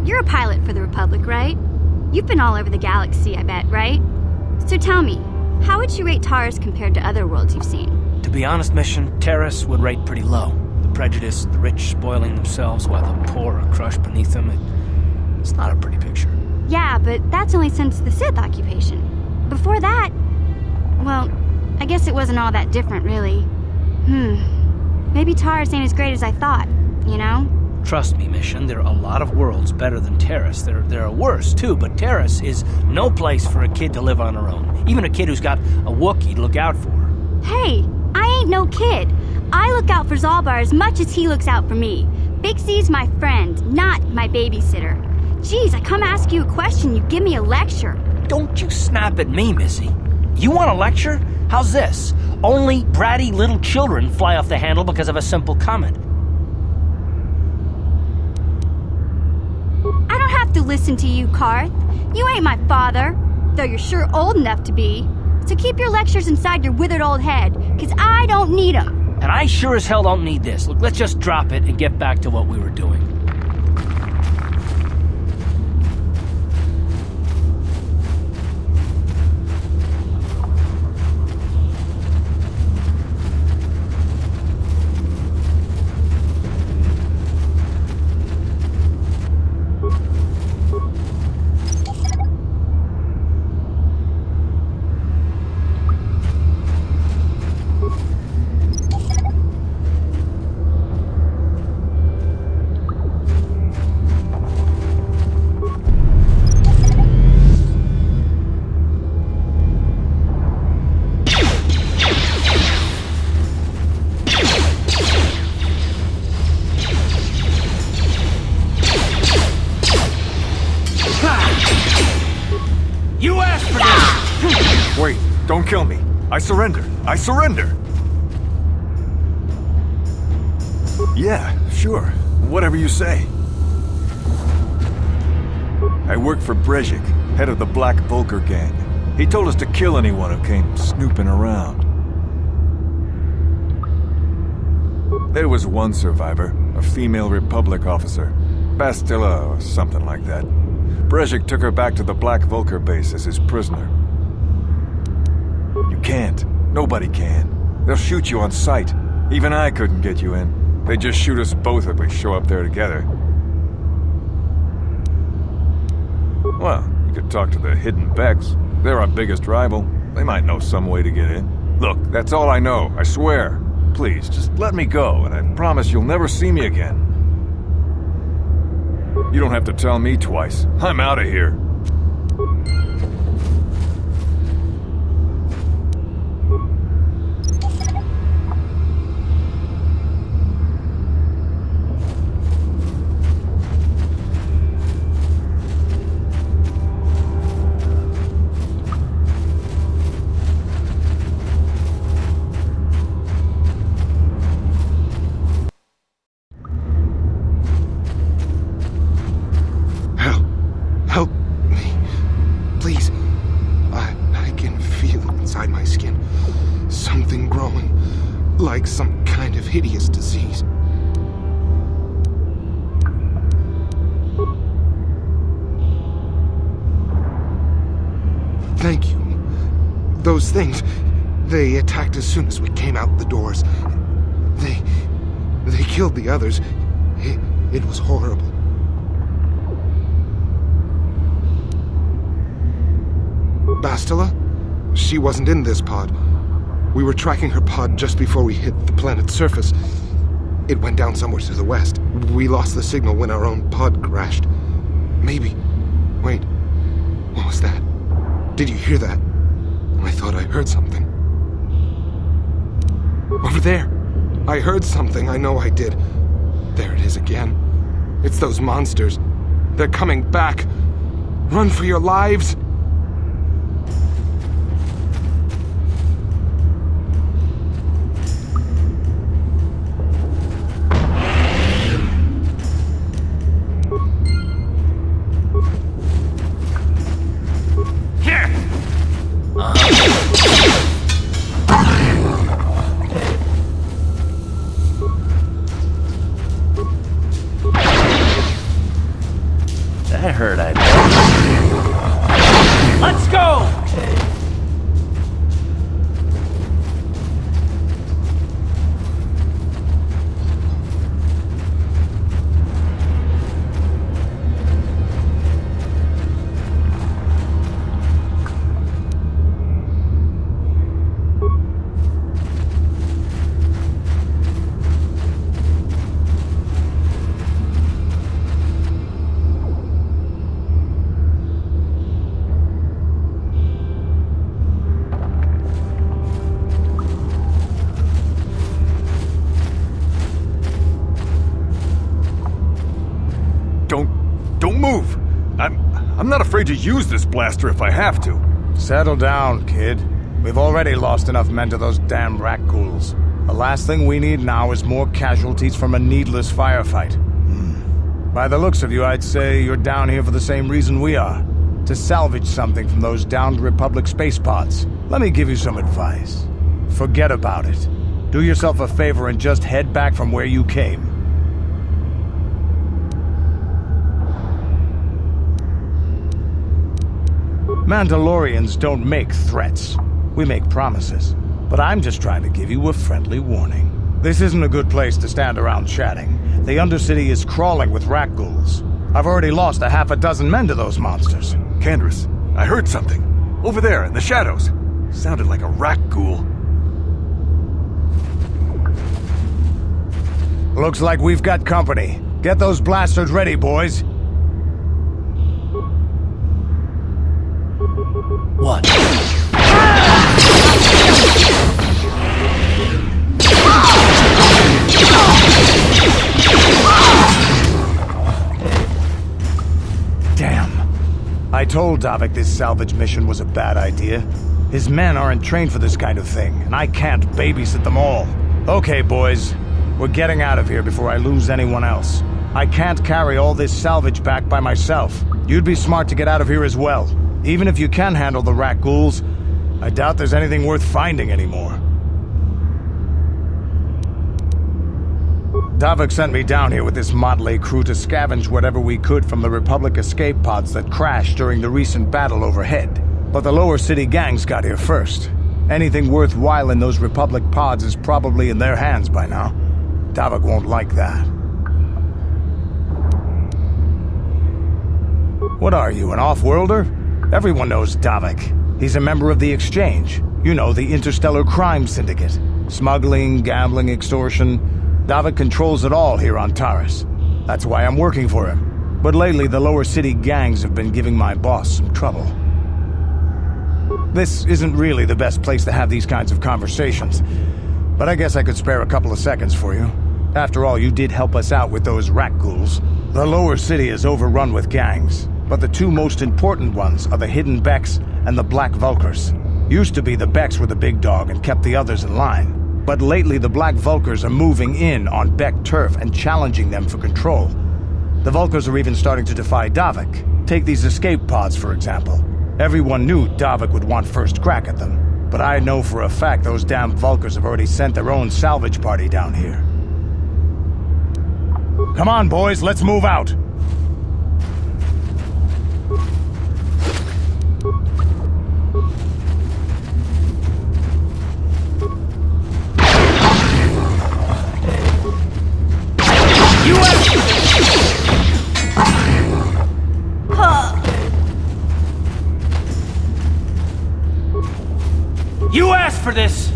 you're a pilot for the Republic, right? You've been all over the galaxy, I bet, right? So tell me, how would you rate Taurus compared to other worlds you've seen? To be honest, Mission, Terrace would rate pretty low. The prejudice, the rich spoiling themselves while the poor are crushed beneath them. It's not a pretty picture. Yeah, but that's only since the Sith occupation. Before that, well, I guess it wasn't all that different, really. Maybe Taurus ain't as great as I thought, you know? Trust me, Mission, there are a lot of worlds better than Terrace. There are worse, too, but Terrace is no place for a kid to live on her own. Even a kid who's got a Wookiee to look out for. Hey, I ain't no kid. I look out for Zalbar as much as he looks out for me. Big C's my friend, not my babysitter. Geez, I come ask you a question, you give me a lecture. Don't you snap at me, Missy. You want a lecture? How's this? Only bratty little children fly off the handle because of a simple comment. I don't have to listen to you, Karth. You ain't my father, though you're sure old enough to be. So keep your lectures inside your withered old head, because I don't need them. And I sure as hell don't need this. Look, let's just drop it and get back to what we were doing. Wait, don't kill me. I surrender. I surrender! Yeah, sure. Whatever you say. I work for Brejik, head of the Black Vulgar gang. He told us to kill anyone who came snooping around. There was one survivor, a female Republic officer. Bastila or something like that. Brejik took her back to the Black Vulgar base as his prisoner. You can't. Nobody can. They'll shoot you on sight. Even I couldn't get you in. They just shoot us both if we show up there together. Well, you could talk to the Hidden Becks. They're our biggest rival. They might know some way to get in. Look, that's all I know, I swear. Please, just let me go, and I promise you'll never see me again. You don't have to tell me twice. I'm out of here. Help me. Please. I can feel inside my skin something growing, like some kind of hideous disease. Thank you. Those things, they attacked as soon as we came out the doors. They killed the others. It was horrible. Bastila? She wasn't in this pod. We were tracking her pod just before we hit the planet's surface. It went down somewhere to the west. We lost the signal when our own pod crashed. Maybe. Wait. What was that? Did you hear that? I thought I heard something. Over there. I heard something. I know I did. There it is again. It's those monsters. They're coming back. Run for your lives. I heard I'd... Let's go! Don't move! I'm not afraid to use this blaster if I have to. Settle down, kid. We've already lost enough men to those damn Rakghouls. The last thing we need now is more casualties from a needless firefight. By the looks of you, I'd say you're down here for the same reason we are. To salvage something from those downed Republic space pods. Let me give you some advice. Forget about it. Do yourself a favor and just head back from where you came. Mandalorians don't make threats. We make promises. But I'm just trying to give you a friendly warning. This isn't a good place to stand around chatting. The Undercity is crawling with Rakghouls. I've already lost a half a dozen men to those monsters. Canderous, I heard something. Over there, in the shadows. Sounded like a Rakghoul. Looks like we've got company. Get those blasters ready, boys. What? Damn. I told Davik this salvage mission was a bad idea. His men aren't trained for this kind of thing, and I can't babysit them all. Okay, boys. We're getting out of here before I lose anyone else. I can't carry all this salvage back by myself. You'd be smart to get out of here as well. Even if you can handle the Rakghouls, I doubt there's anything worth finding anymore. Davik sent me down here with this motley crew to scavenge whatever we could from the Republic escape pods that crashed during the recent battle overhead. But the lower city gangs got here first. Anything worthwhile in those Republic pods is probably in their hands by now. Davik won't like that. What are you, an off-worlder? Everyone knows Davik. He's a member of the Exchange. You know, the interstellar crime syndicate. Smuggling, gambling, extortion. Davik controls it all here on Taris. That's why I'm working for him. But lately, the lower city gangs have been giving my boss some trouble. This isn't really the best place to have these kinds of conversations. But I guess I could spare a couple of seconds for you. After all, you did help us out with those Rakghouls. The lower city is overrun with gangs. But the two most important ones are the Hidden Becks and the Black Vulkars. Used to be the Becks were the big dog and kept the others in line. But lately the Black Vulkars are moving in on Beck turf and challenging them for control. The Vulkars are even starting to defy Davik. Take these escape pods, for example. Everyone knew Davik would want first crack at them. But I know for a fact those damn Vulkars have already sent their own salvage party down here. Come on, boys, let's move out! You asked for this!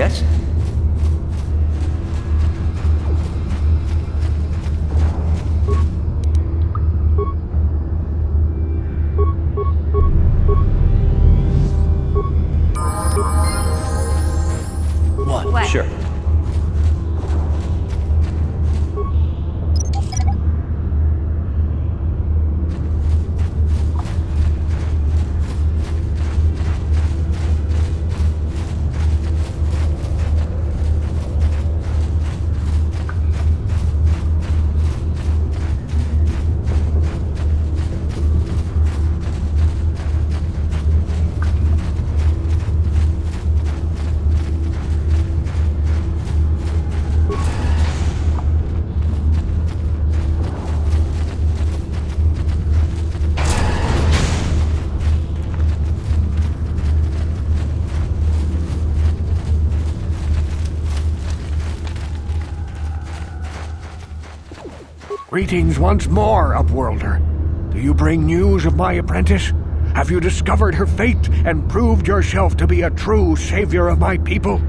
yes? What? Sure. Greetings once more, Upworlder. Do you bring news of my apprentice? Have you discovered her fate and proved yourself to be a true savior of my people?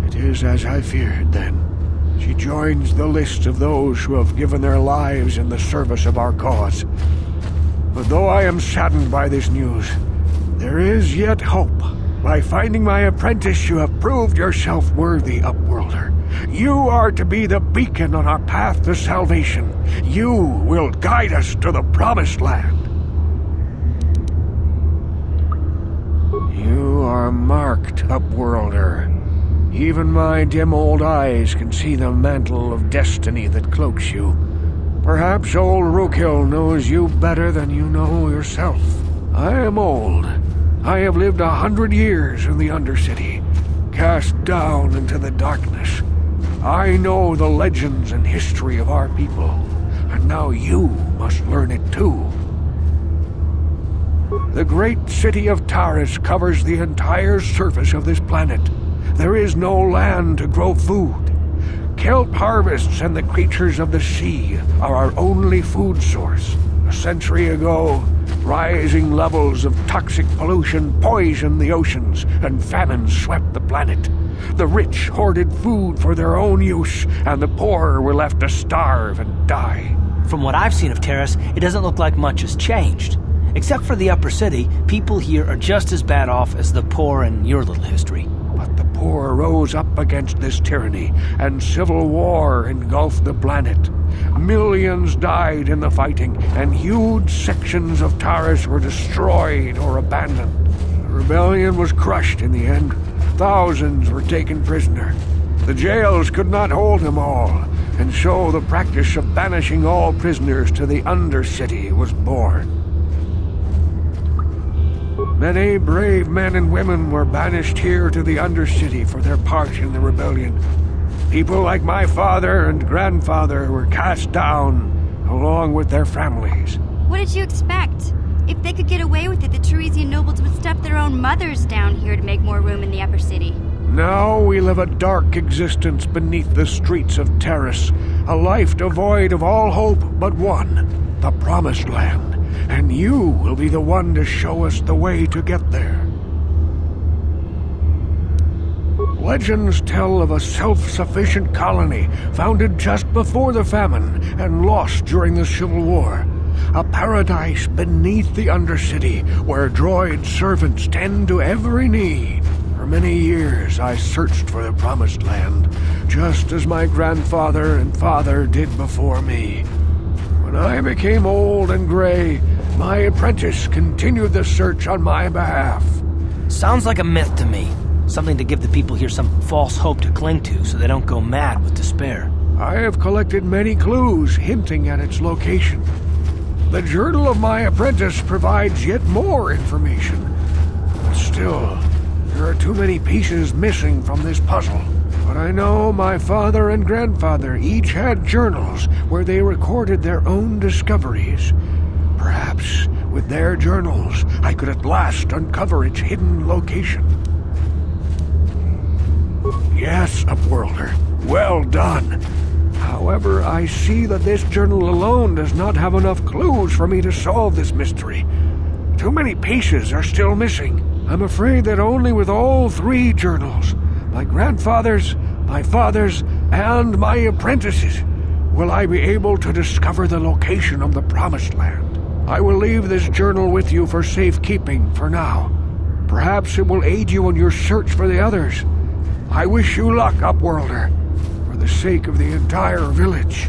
It is as I feared, then. She joins the list of those who have given their lives in the service of our cause. But though I am saddened by this news, there is yet hope. By finding my apprentice, you have proved yourself worthy, Upworlder. You are to be the beacon on our path to salvation. You will guide us to the promised land. You are marked, Upworlder. Even my dim old eyes can see the mantle of destiny that cloaks you. Perhaps old Rakghouls knows you better than you know yourself. I am old. I have lived 100 years in the Undercity, cast down into the darkness. I know the legends and history of our people, and now you must learn it too. The great city of Taris covers the entire surface of this planet. There is no land to grow food. Kelp harvests and the creatures of the sea are our only food source. A century ago, rising levels of toxic pollution poisoned the oceans, and famine swept the planet. The rich hoarded food for their own use, and the poor were left to starve and die. From what I've seen of Taris, it doesn't look like much has changed. Except for the upper city, people here are just as bad off as the poor in your little history. But the poor rose up against this tyranny, and civil war engulfed the planet. Millions died in the fighting, and huge sections of Taris were destroyed or abandoned. The rebellion was crushed in the end. Thousands were taken prisoner. The jails could not hold them all, and so the practice of banishing all prisoners to the Undercity was born. Many brave men and women were banished here to the Undercity for their part in the rebellion. People like my father and grandfather were cast down, along with their families. What did you expect? If they could get away with it, the Teresian nobles would stuff their own mothers down here to make more room in the upper city. Now we live a dark existence beneath the streets of Taris, a life devoid of all hope but one, the Promised Land, and you will be the one to show us the way to get there. Legends tell of a self-sufficient colony founded just before the famine and lost during the Civil War. A paradise beneath the Undercity where droid servants tend to every need. For many years I searched for the Promised Land, just as my grandfather and father did before me. When I became old and gray, my apprentice continued the search on my behalf. Sounds like a myth to me. Something to give the people here some false hope to cling to so they don't go mad with despair. I have collected many clues hinting at its location. The journal of my apprentice provides yet more information. But still, there are too many pieces missing from this puzzle. But I know my father and grandfather each had journals where they recorded their own discoveries. Perhaps, with their journals, I could at last uncover its hidden location. Yes, Upworlder, well done. However, I see that this journal alone does not have enough clues for me to solve this mystery. Too many pieces are still missing. I'm afraid that only with all 3 journals, my grandfather's, my father's, and my apprentice's, will I be able to discover the location of the Promised Land. I will leave this journal with you for safekeeping for now. Perhaps it will aid you in your search for the others. I wish you luck, Upworlder, for the sake of the entire village.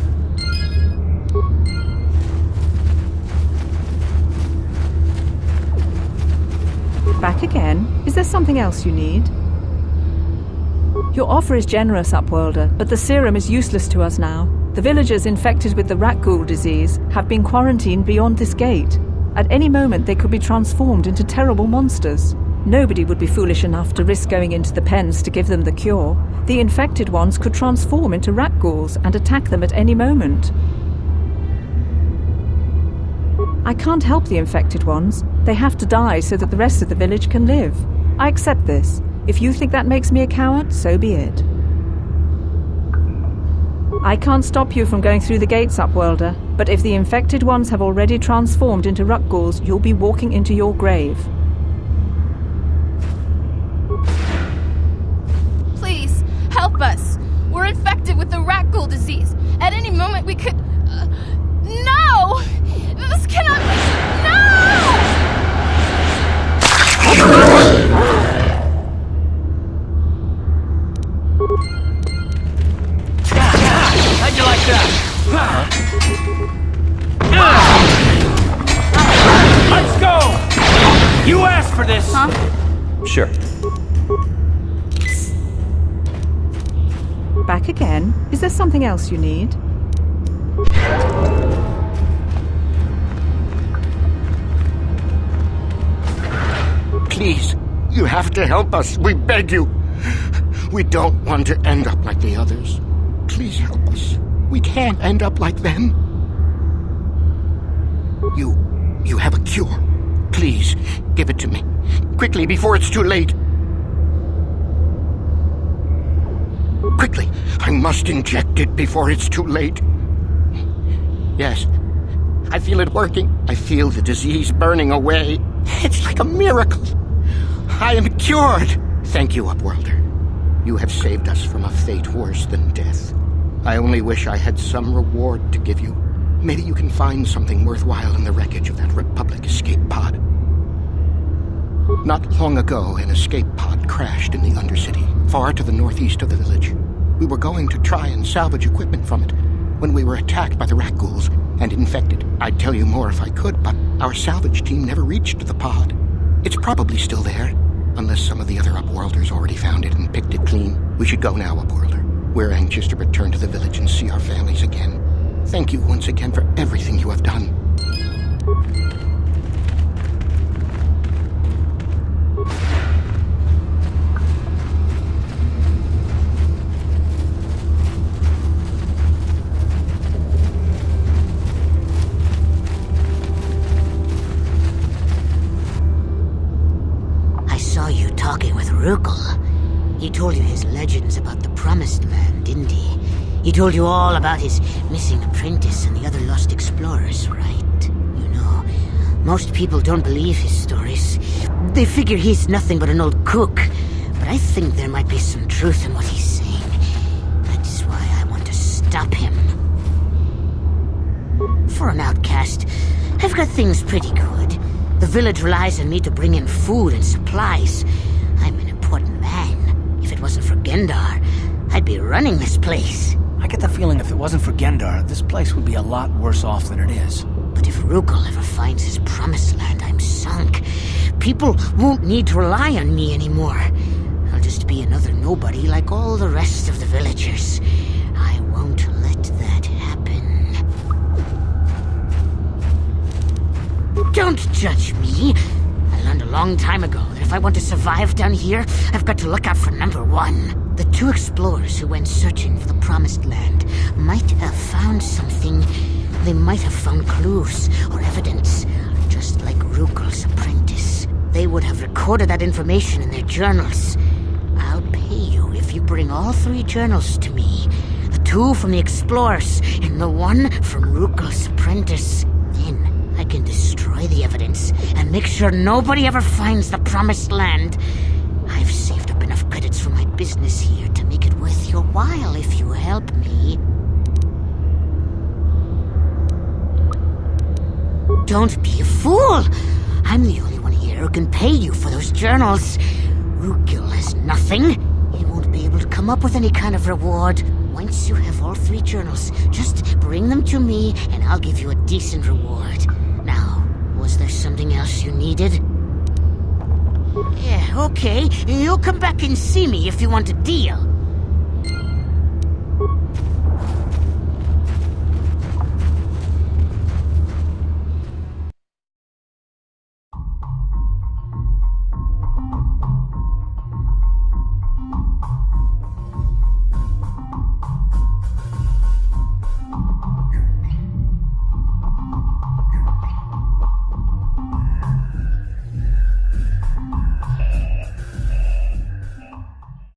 Back again? Is there something else you need? Your offer is generous, Upworlder, but the serum is useless to us now. The villagers infected with the Rakghoul disease have been quarantined beyond this gate. At any moment they could be transformed into terrible monsters. Nobody would be foolish enough to risk going into the pens to give them the cure. The infected ones could transform into Rakghouls and attack them at any moment. I can't help the infected ones. They have to die so that the rest of the village can live. I accept this. If you think that makes me a coward, so be it. I can't stop you from going through the gates, Upworlder, but if the infected ones have already transformed into Rakghouls, you'll be walking into your grave. Please, help us! We're infected with the Rakghoul disease. At any moment we could... No! This cannot be... No! How'd you like that? Let's go! You asked for this! Huh? Sure. Back again? Is there something else you need? Please, you have to help us. We beg you. We don't want to end up like the others. Please help us. We can't end up like them. You have a cure. Please, give it to me. Quickly, before it's too late. Quickly, I must inject it before it's too late. Yes, I feel it working. I feel the disease burning away. It's like a miracle. I am cured. Thank you, Upworlder. You have saved us from a fate worse than death. I only wish I had some reward to give you. Maybe you can find something worthwhile in the wreckage of that Republic escape pod. Not long ago, an escape pod crashed in the Undercity, far to the northeast of the village. We were going to try and salvage equipment from it when we were attacked by the Rakghouls and infected. I'd tell you more if I could, but our salvage team never reached the pod. It's probably still there, unless some of the other Upworlders already found it and picked it clean. We should go now, Upworlder. We're anxious to return to the village and see our families again. Thank you once again for everything you have done. I saw you talking with Rakghoul. He told you his legends about the Promised Land, didn't he? He told you all about his missing apprentice and the other lost explorers, right? You know, most people don't believe his stories. They figure he's nothing but an old cook. But I think there might be some truth in what he's saying. That's why I want to stop him. For an outcast, I've got things pretty good. The village relies on me to bring in food and supplies. I'm an important man. If it wasn't for Gendar, I'd be running this place. I get the feeling if it wasn't for Gendar, this place would be a lot worse off than it is. But if Rakghoul ever finds his Promised Land, I'm sunk. People won't need to rely on me anymore. I'll just be another nobody like all the rest of the villagers. I won't let that happen. Don't judge me. I learned a long time ago that if I want to survive down here, I've got to look out for number one. The 2 explorers who went searching for the Promised Land might have found something. They might have found clues or evidence, just like Rakghoul's apprentice. They would have recorded that information in their journals. I'll pay you if you bring all 3 journals to me. The 2 from the explorers and the 1 from Rakghoul's apprentice. Then I can destroy the evidence and make sure nobody ever finds the promised land, I've saved up enough credits for my business here to make it worth your while if you help me. Don't be a fool! I'm the only one here who can pay you for those journals. Rakghoul has nothing. He won't be able to come up with any kind of reward. Once you have all 3 journals, just bring them to me and I'll give you a decent reward. Now, was there something else you needed? Yeah, okay. You'll come back and see me if you want a deal.